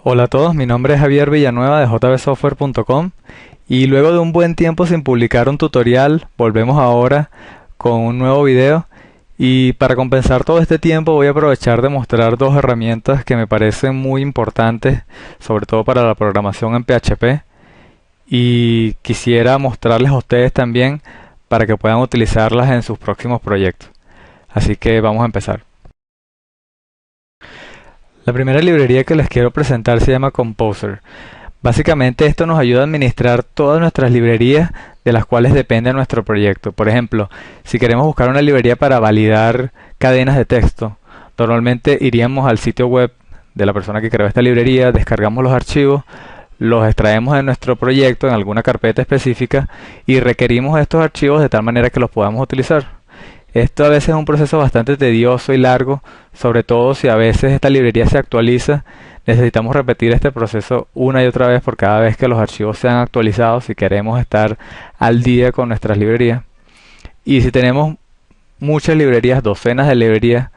Hola a todos, mi nombre es Javier Villanueva de jbsoftware.com y luego de un buen tiempo sin publicar un tutorial, volvemos ahora con un nuevo video y para compensar todo este tiempo voy a aprovechar de mostrar dos herramientas que me parecen muy importantes, sobre todo para la programación en PHP y quisiera mostrarles a ustedes también para que puedan utilizarlas en sus próximos proyectos. Así que vamos a empezar. La primera librería que les quiero presentar se llama Composer. Básicamente esto nos ayuda a administrar todas nuestras librerías de las cuales depende nuestro proyecto. Por ejemplo, si queremos buscar una librería para validar cadenas de texto, normalmente iríamos al sitio web de la persona que creó esta librería, descargamos los archivos, los extraemos de nuestro proyecto en alguna carpeta específica y requerimos estos archivos de tal manera que los podamos utilizar. Esto a veces es un proceso bastante tedioso y largo, sobre todo si a veces esta librería se actualiza. Necesitamos repetir este proceso una y otra vez por cada vez que los archivos sean actualizados si queremos estar al día con nuestras librerías. Y si tenemos muchas librerías, docenas de librerías,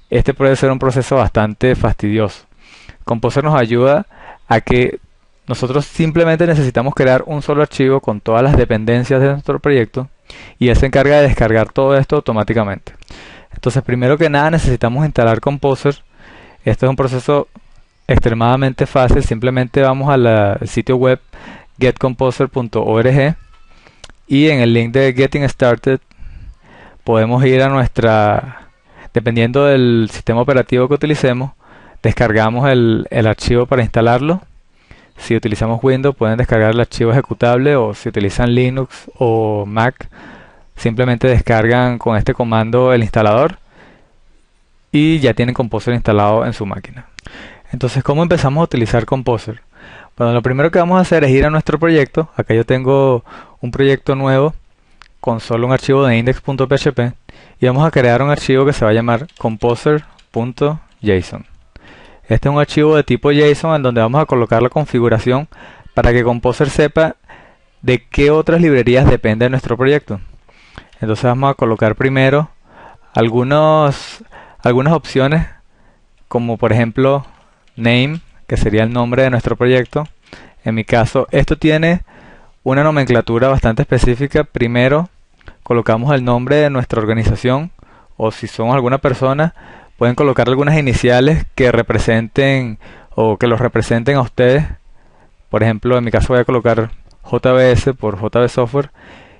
este puede ser un proceso bastante fastidioso. Composer nos ayuda a que nosotros simplemente necesitamos crear un solo archivo con todas las dependencias de nuestro proyecto y él se encarga de descargar todo esto automáticamente. Entonces, primero que nada necesitamos instalar Composer. Esto es un proceso extremadamente fácil. Simplemente vamos al sitio web getcomposer.org y en el link de Getting Started podemos ir a dependiendo del sistema operativo que utilicemos, descargamos el archivo para instalarlo. Si utilizamos Windows pueden descargar el archivo ejecutable, o si utilizan Linux o Mac simplemente descargan con este comando el instalador y ya tienen Composer instalado en su máquina. Entonces, ¿cómo empezamos a utilizar Composer? Bueno, lo primero que vamos a hacer es ir a nuestro proyecto. Acá yo tengo un proyecto nuevo con solo un archivo de index.php y vamos a crear un archivo que se va a llamar composer.json. Este es un archivo de tipo JSON en donde vamos a colocar la configuración para que Composer sepa de qué otras librerías depende de nuestro proyecto. Entonces vamos a colocar primero algunas opciones, como por ejemplo name, que sería el nombre de nuestro proyecto. En mi caso, esto tiene una nomenclatura bastante específica. Primero colocamos el nombre de nuestra organización, o si somos alguna persona, pueden colocar algunas iniciales que representen o que los representen a ustedes. Por ejemplo, en mi caso voy a colocar JBS por JB Software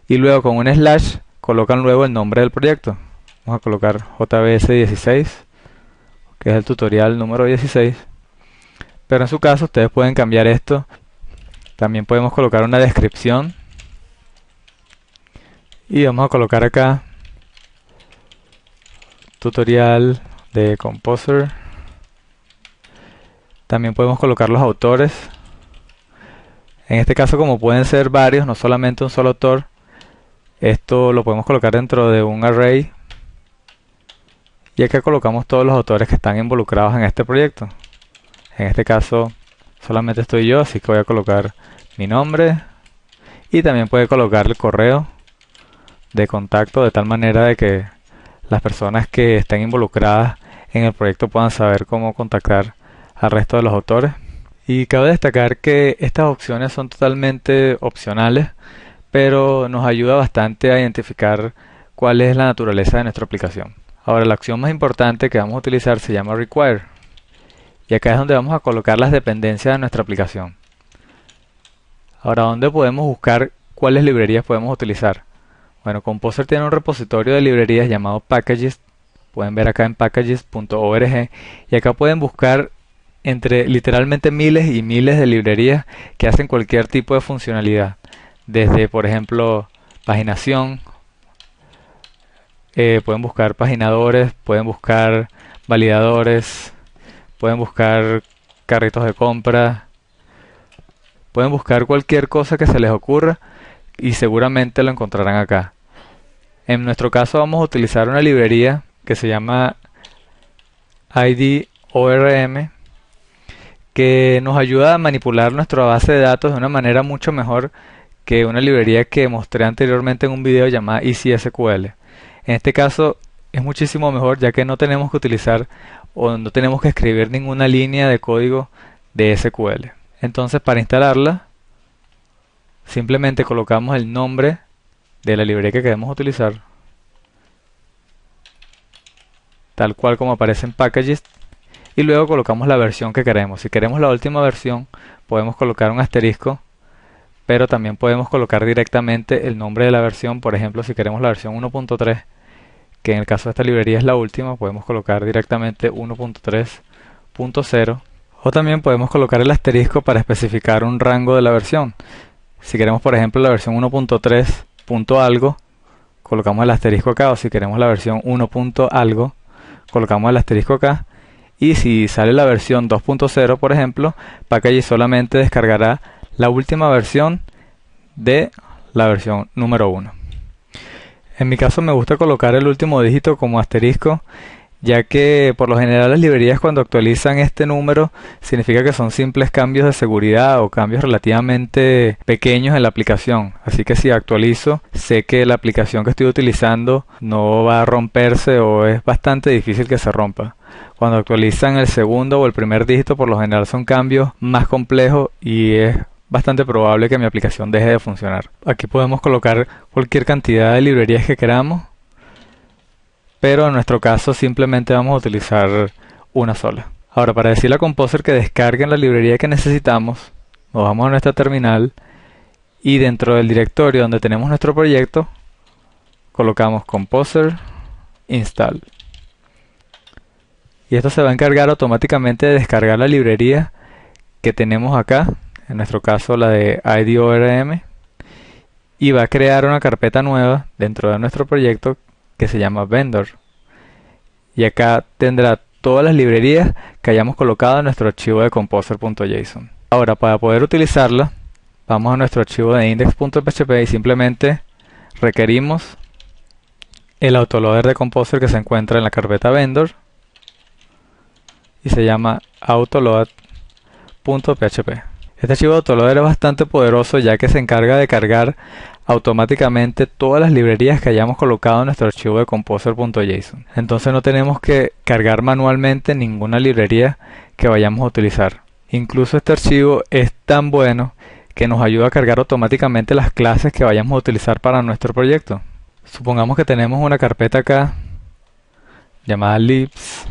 y luego con un slash colocan luego el nombre del proyecto. Vamos a colocar JBS 16, que es el tutorial número 16. Pero en su caso ustedes pueden cambiar esto. También podemos colocar una descripción y vamos a colocar acá tutorial de Composer. También podemos colocar los autores. En este caso, como pueden ser varios, no solamente un solo autor, esto lo podemos colocar dentro de un array y acá colocamos todos los autores que están involucrados en este proyecto. En este caso solamente estoy yo, así que voy a colocar mi nombre y también puede colocar el correo de contacto de tal manera de que las personas que estén involucradas en el proyecto puedan saber cómo contactar al resto de los autores. Y cabe destacar que estas opciones son totalmente opcionales, pero nos ayuda bastante a identificar cuál es la naturaleza de nuestra aplicación. Ahora, la opción más importante que vamos a utilizar se llama Require, y acá es donde vamos a colocar las dependencias de nuestra aplicación. Ahora, ¿dónde podemos buscar cuáles librerías podemos utilizar? Bueno, Composer tiene un repositorio de librerías llamado Packages. Pueden ver acá en packages.org y acá pueden buscar entre literalmente miles y miles de librerías que hacen cualquier tipo de funcionalidad. Desde, por ejemplo, paginación, pueden buscar paginadores, pueden buscar validadores, pueden buscar carritos de compra, pueden buscar cualquier cosa que se les ocurra y seguramente lo encontrarán acá. En nuestro caso vamos a utilizar una librería que se llama IDORM, que nos ayuda a manipular nuestra base de datos de una manera mucho mejor que una librería que mostré anteriormente en un video llamada EasySQL. En este caso es muchísimo mejor, ya que no tenemos que utilizar o no tenemos que escribir ninguna línea de código de SQL. Entonces, para instalarla, simplemente colocamos el nombre de la librería que queremos utilizar, tal cual como aparece en Packages, y luego colocamos la versión que queremos. Si queremos la última versión, podemos colocar un asterisco, pero también podemos colocar directamente el nombre de la versión. Por ejemplo, si queremos la versión 1.3, que en el caso de esta librería es la última, podemos colocar directamente 1.3.0, o también podemos colocar el asterisco para especificar un rango de la versión. Si queremos, por ejemplo, la versión 1.3 punto algo, colocamos el asterisco acá, o si queremos la versión 1 punto algo, colocamos el asterisco acá. Y si sale la versión 2.0, por ejemplo, Package solamente descargará la última versión de la versión número 1. En mi caso me gusta colocar el último dígito como asterisco, ya que por lo general las librerías cuando actualizan este número significa que son simples cambios de seguridad o cambios relativamente pequeños en la aplicación. Así que si actualizo, sé que la aplicación que estoy utilizando no va a romperse o es bastante difícil que se rompa. Cuando actualizan el segundo o el primer dígito, por lo general son cambios más complejos y es bastante probable que mi aplicación deje de funcionar. Aquí podemos colocar cualquier cantidad de librerías que queramos, pero en nuestro caso simplemente vamos a utilizar una sola. Ahora, para decirle a Composer que descarguen la librería que necesitamos, nos vamos a nuestra terminal y dentro del directorio donde tenemos nuestro proyecto, colocamos Composer install. Y esto se va a encargar automáticamente de descargar la librería que tenemos acá, en nuestro caso la de IDORM, y va a crear una carpeta nueva dentro de nuestro proyecto que se llama Vendor. Y acá tendrá todas las librerías que hayamos colocado en nuestro archivo de composer.json. Ahora, para poder utilizarla, vamos a nuestro archivo de index.php y simplemente requerimos el autoloader de Composer que se encuentra en la carpeta Vendor y se llama autoload.php. Este archivo de autoloader es bastante poderoso ya que se encarga de cargar automáticamente todas las librerías que hayamos colocado en nuestro archivo de composer.json. Entonces no tenemos que cargar manualmente ninguna librería que vayamos a utilizar. Incluso este archivo es tan bueno que nos ayuda a cargar automáticamente las clases que vayamos a utilizar para nuestro proyecto. Supongamos que tenemos una carpeta acá llamada libs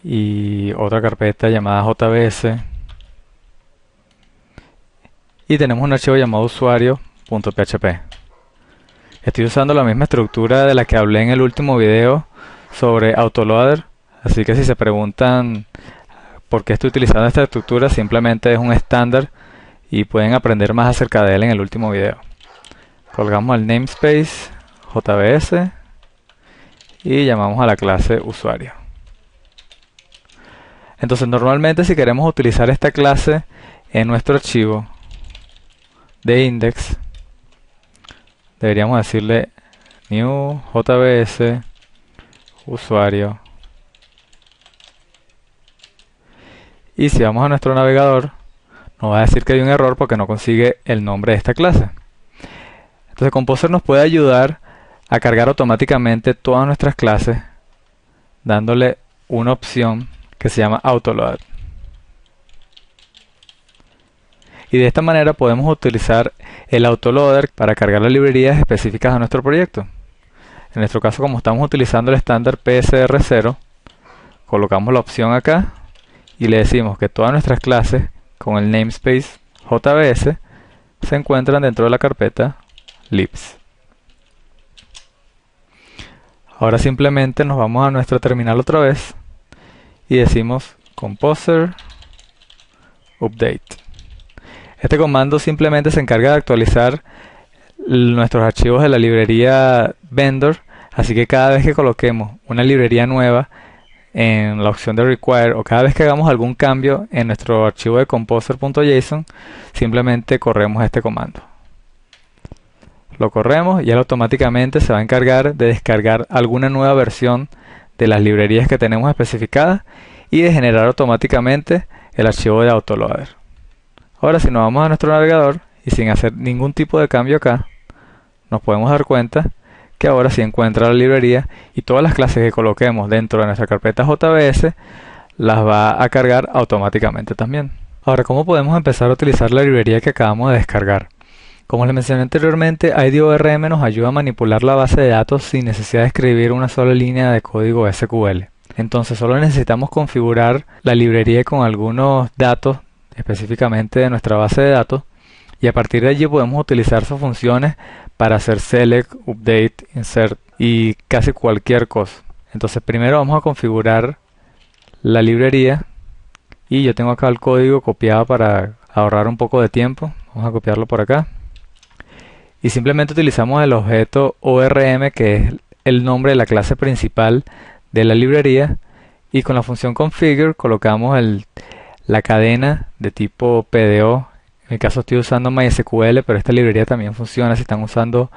y otra carpeta llamada jbs y tenemos un archivo llamado usuario.php. Estoy usando la misma estructura de la que hablé en el último video sobre autoloader, así que si se preguntan por qué estoy utilizando esta estructura, simplemente es un estándar y pueden aprender más acerca de él en el último video. Colgamos el namespace jbs y llamamos a la clase usuario. Entonces normalmente si queremos utilizar esta clase en nuestro archivo de index, deberíamos decirle new jbs usuario, y si vamos a nuestro navegador nos va a decir que hay un error porque no consigue el nombre de esta clase. Entonces Composer nos puede ayudar a cargar automáticamente todas nuestras clases dándole una opción que se llama autoload. Y de esta manera podemos utilizar el autoloader para cargar las librerías específicas a nuestro proyecto. En nuestro caso, como estamos utilizando el estándar PSR0, colocamos la opción acá y le decimos que todas nuestras clases con el namespace jbs se encuentran dentro de la carpeta libs. Ahora simplemente nos vamos a nuestra terminal otra vez y decimos composer update. Este comando simplemente se encarga de actualizar nuestros archivos de la librería vendor, así que cada vez que coloquemos una librería nueva en la opción de require o cada vez que hagamos algún cambio en nuestro archivo de composer.json, simplemente corremos este comando. Lo corremos y él automáticamente se va a encargar de descargar alguna nueva versión de las librerías que tenemos especificadas y de generar automáticamente el archivo de autoloader. Ahora si nos vamos a nuestro navegador y sin hacer ningún tipo de cambio acá, nos podemos dar cuenta que ahora sí encuentra la librería y todas las clases que coloquemos dentro de nuestra carpeta JBS las va a cargar automáticamente también. Ahora, ¿cómo podemos empezar a utilizar la librería que acabamos de descargar? Como les mencioné anteriormente, IDORM nos ayuda a manipular la base de datos sin necesidad de escribir una sola línea de código SQL. Entonces solo necesitamos configurar la librería con algunos datos, específicamente de nuestra base de datos, y a partir de allí podemos utilizar sus funciones para hacer select, update, insert y casi cualquier cosa. Entonces primero vamos a configurar la librería y yo tengo acá el código copiado para ahorrar un poco de tiempo. Vamos a copiarlo por acá. Y simplemente utilizamos el objeto ORM, que es el nombre de la clase principal de la librería, y con la función configure colocamos la cadena de tipo PDO. En mi caso estoy usando MySQL, pero esta librería también funciona si están usando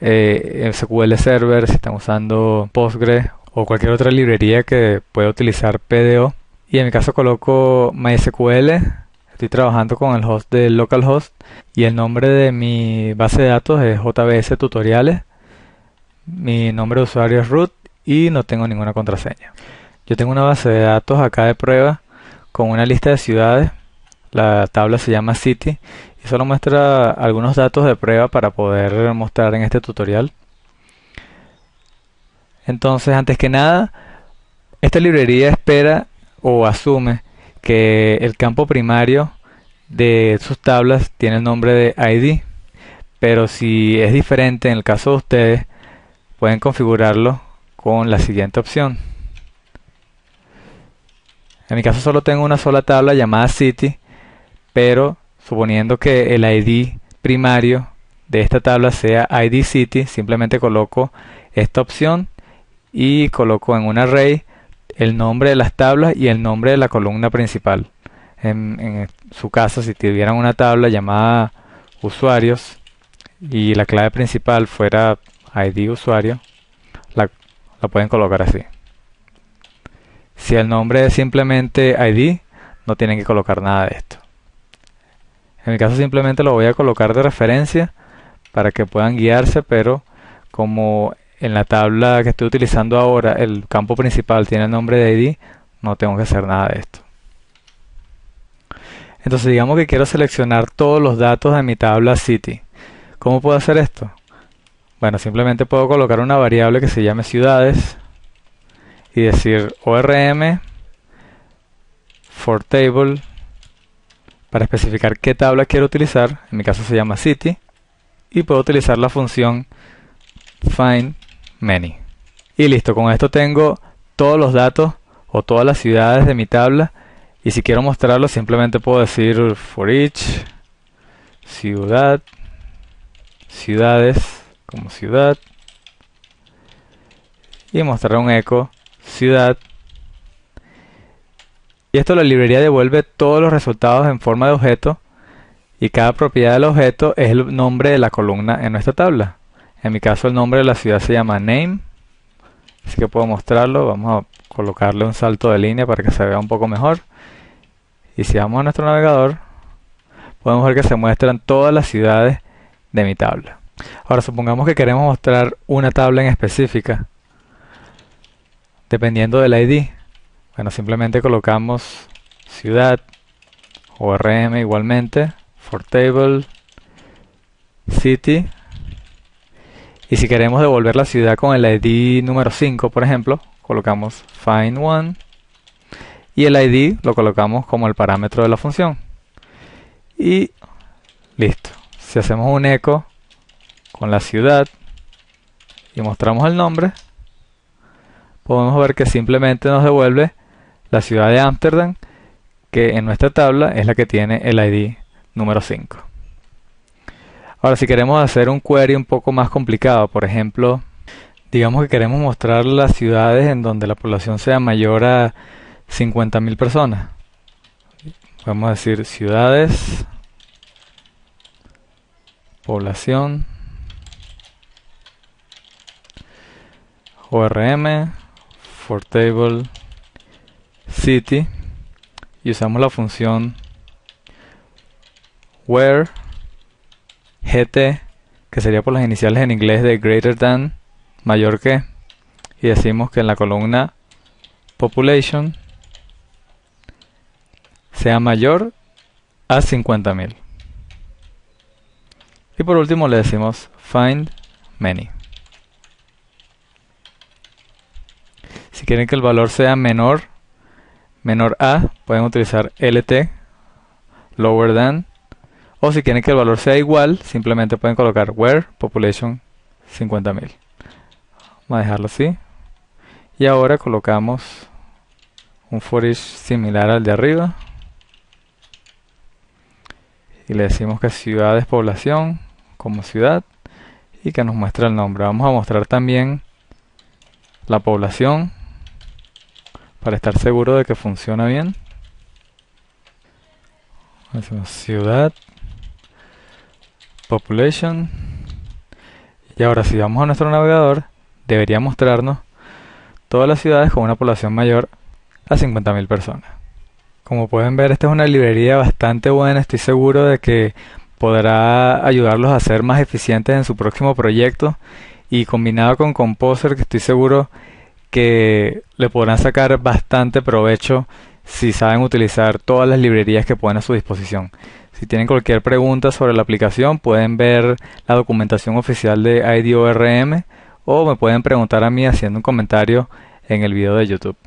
SQL Server, si están usando Postgre o cualquier otra librería que pueda utilizar PDO. Y en mi caso coloco MySQL. Estoy trabajando con el host de localhost y el nombre de mi base de datos es JBS Tutoriales. Mi nombre de usuario es root y no tengo ninguna contraseña. Yo tengo una base de datos acá de prueba con una lista de ciudades. La tabla se llama City y solo muestra algunos datos de prueba para poder mostrar en este tutorial. Entonces, antes que nada, esta librería espera o asume que el campo primario de sus tablas tiene el nombre de ID, pero si es diferente en el caso de ustedes, pueden configurarlo con la siguiente opción. En mi caso solo tengo una sola tabla llamada City, pero suponiendo que el ID primario de esta tabla sea ID City, simplemente coloco esta opción y coloco en un array el nombre de las tablas y el nombre de la columna principal. En su caso, si tuvieran una tabla llamada usuarios y la clave principal fuera ID usuario, la pueden colocar así. Si el nombre es simplemente ID, no tienen que colocar nada de esto. En mi caso simplemente lo voy a colocar de referencia para que puedan guiarse, pero como en la tabla que estoy utilizando ahora el campo principal tiene el nombre de ID, no tengo que hacer nada de esto. Entonces digamos que quiero seleccionar todos los datos de mi tabla City. ¿Cómo puedo hacer esto? Bueno, simplemente puedo colocar una variable que se llame ciudades y decir ORM for table para especificar qué tabla quiero utilizar. En mi caso se llama City y puedo utilizar la función find many. Y listo, con esto tengo todos los datos o todas las ciudades de mi tabla, y si quiero mostrarlo simplemente puedo decir for each ciudad, ciudades como ciudad, y mostrar un eco ciudad, y esto la librería devuelve todos los resultados en forma de objeto, y cada propiedad del objeto es el nombre de la columna en nuestra tabla. En mi caso el nombre de la ciudad se llama name, así que puedo mostrarlo. Vamos a colocarle un salto de línea para que se vea un poco mejor. Y si vamos a nuestro navegador, podemos ver que se muestran todas las ciudades de mi tabla. Ahora supongamos que queremos mostrar una tabla en específica, dependiendo del ID. Bueno, simplemente colocamos ciudad, ORM igualmente, for table, city. Y si queremos devolver la ciudad con el ID número 5, por ejemplo, colocamos find one y el ID lo colocamos como el parámetro de la función. Y listo. Si hacemos un eco con la ciudad y mostramos el nombre, podemos ver que simplemente nos devuelve la ciudad de Ámsterdam, que en nuestra tabla es la que tiene el ID número 5. Ahora, si queremos hacer un query un poco más complicado, por ejemplo, digamos que queremos mostrar las ciudades en donde la población sea mayor a 50.000 personas. Vamos a decir ciudades, población, ORM, for table, city, y usamos la función where gt, que sería por las iniciales en inglés de greater than, mayor que, y decimos que en la columna population sea mayor a 50.000. Y por último le decimos find many. Si quieren que el valor sea menor a, pueden utilizar lt, lower than, o si quieren que el valor sea igual, simplemente pueden colocar where population 50.000. Vamos a dejarlo así. Y ahora colocamos un for each similar al de arriba. Y le decimos que ciudad es población, como ciudad, y que nos muestra el nombre. Vamos a mostrar también la población, para estar seguro de que funciona bien. Hacemos ciudad, population, y ahora si vamos a nuestro navegador, debería mostrarnos todas las ciudades con una población mayor a 50.000 personas. Como pueden ver, esta es una librería bastante buena. Estoy seguro de que podrá ayudarlos a ser más eficientes en su próximo proyecto, y combinado con Composer, que estoy seguro que le podrán sacar bastante provecho si saben utilizar todas las librerías que ponen a su disposición. Si tienen cualquier pregunta sobre la aplicación, pueden ver la documentación oficial de IDEO-RM, o me pueden preguntar a mí haciendo un comentario en el video de YouTube.